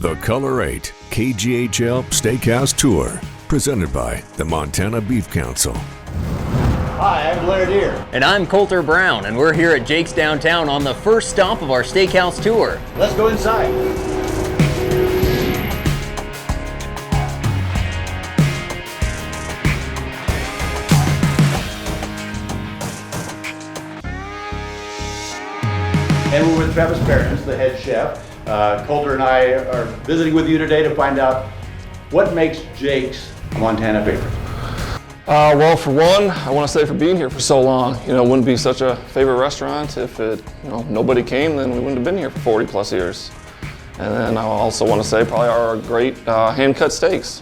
The Color 8 KGHL Steakhouse Tour, presented by the Montana Beef Council. Hi, I'm Blair Deere. And I'm Coulter Brown, and we're here at Jake's Downtown on the first stop of our Steakhouse Tour. Let's go inside. And we're with Travis Perkins, the head chef. Coulter and I are visiting with you today to find out what makes Jake's a Montana favorite. Well, for one, I want to say for being here for so long. It wouldn't be such a favorite restaurant if nobody came, then we wouldn't have been here for 40 plus years. And then I also want to say probably our great hand-cut steaks.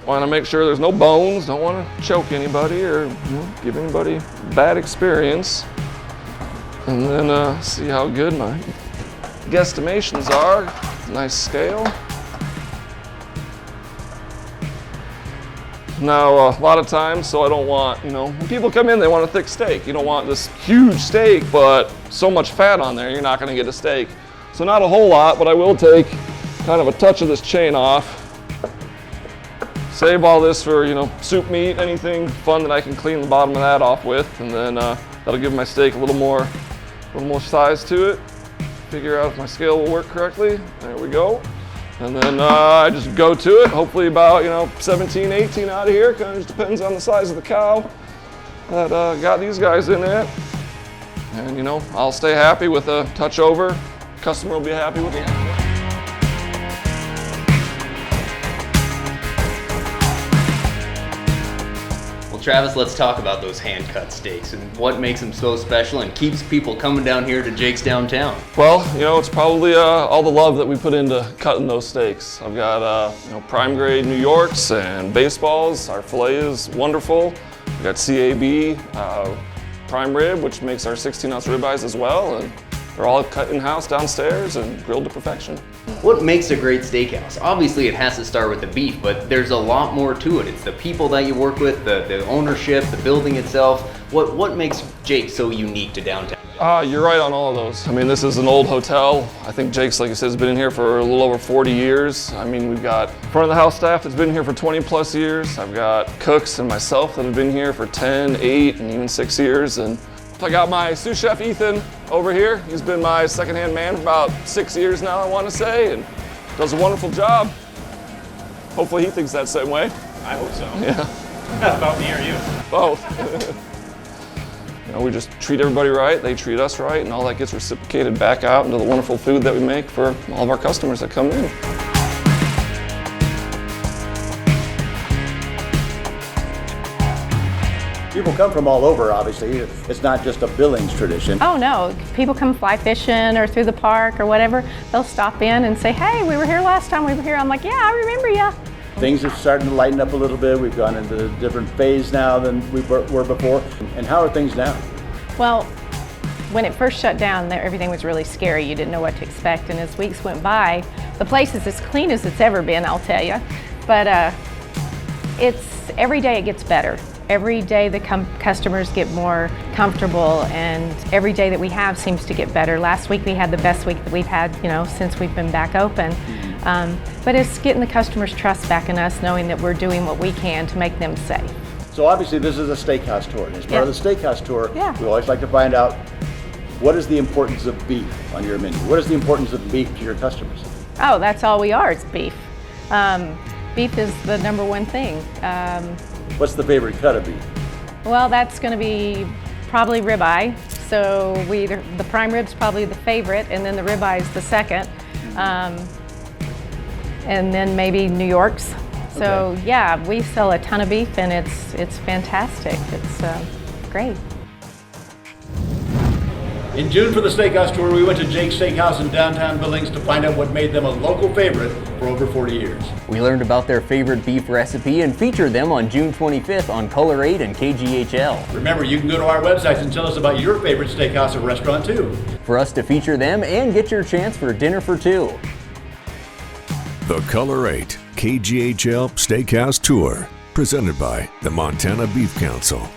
Want to make sure there's no bones, don't want to choke anybody or give anybody a bad experience. And then see how good my guesstimations are. Nice scale. Now, a lot of times, so I don't want, when people come in, they want a thick steak. You don't want this huge steak, but so much fat on there, you're not going to get a steak. So not a whole lot, but I will take kind of a touch of this chain off. Save all this for, soup meat, anything fun that I can clean the bottom of that off with, and then that'll give my steak a little more size to it. Figure out if my scale will work correctly. There we go. And then I just go to it, hopefully about 17, 18 out of here. Kind of just depends on the size of the cow that got these guys in it. And I'll stay happy with a touch over. Customer will be happy with it. Travis, let's talk about those hand-cut steaks and what makes them so special and keeps people coming down here to Jake's Downtown. Well, it's probably all the love that we put into cutting those steaks. I've got prime grade New Yorks and baseballs. Our filet is wonderful. We've got CAB prime rib, which makes our 16-ounce ribeyes as well, and they're all cut in-house downstairs and grilled to perfection. What makes a great steakhouse? Obviously it has to start with the beef, but there's a lot more to it. It's the people that you work with, the ownership, the building itself. What makes Jake so unique to downtown? You're right on all of those. This is an old hotel. I think Jake's, like you said, has been in here for a little over 40 years. We've got front of the house staff that's been here for 20 plus years. I've got cooks and myself that have been here for 10, 8, and even 6 years. And I got my sous chef Ethan over here. He's been my second-hand man for about 6 years now, I want to say, and does a wonderful job. Hopefully he thinks that same way. I hope so. Yeah. That's about me or you? Both. We just treat everybody right, they treat us right, and all that gets reciprocated back out into the wonderful food that we make for all of our customers that come in. People come from all over, obviously. It's not just a Billings tradition. Oh no, people come fly fishing or through the park or whatever. They'll stop in and say, hey, we were here last time we were here. I'm like, yeah, I remember you. Things are starting to lighten up a little bit. We've gone into a different phase now than we were before. And how are things now? Well, when it first shut down, everything was really scary. You didn't know what to expect. And as weeks went by, the place is as clean as it's ever been, I'll tell you. But every day it gets better. Every day the customers get more comfortable, and every day that we have seems to get better. Last week we had the best week that we've had, since we've been back open. But it's getting the customers' trust back in us, knowing that we're doing what we can to make them safe. So obviously this is a steakhouse tour, and as part of the steakhouse tour, we always like to find out what is the importance of beef on your menu? What is the importance of beef to your customers? Oh, that's all we are, it's beef. Beef is the number one thing. What's the favorite cut of beef? Well, that's going to be probably ribeye. So the prime rib's probably the favorite, and then the ribeye is the second, and then maybe New Yorks. So yeah, we sell a ton of beef, and it's fantastic. It's great. In June for the Steakhouse Tour, we went to Jake's Steakhouse in downtown Billings to find out what made them a local favorite for over 40 years. We learned about their favorite beef recipe and featured them on June 25th on Color 8 and KGHL. Remember, you can go to our website and tell us about your favorite steakhouse or restaurant too. For us to feature them and get your chance for dinner for two. The Color 8 KGHL Steakhouse Tour, presented by the Montana Beef Council.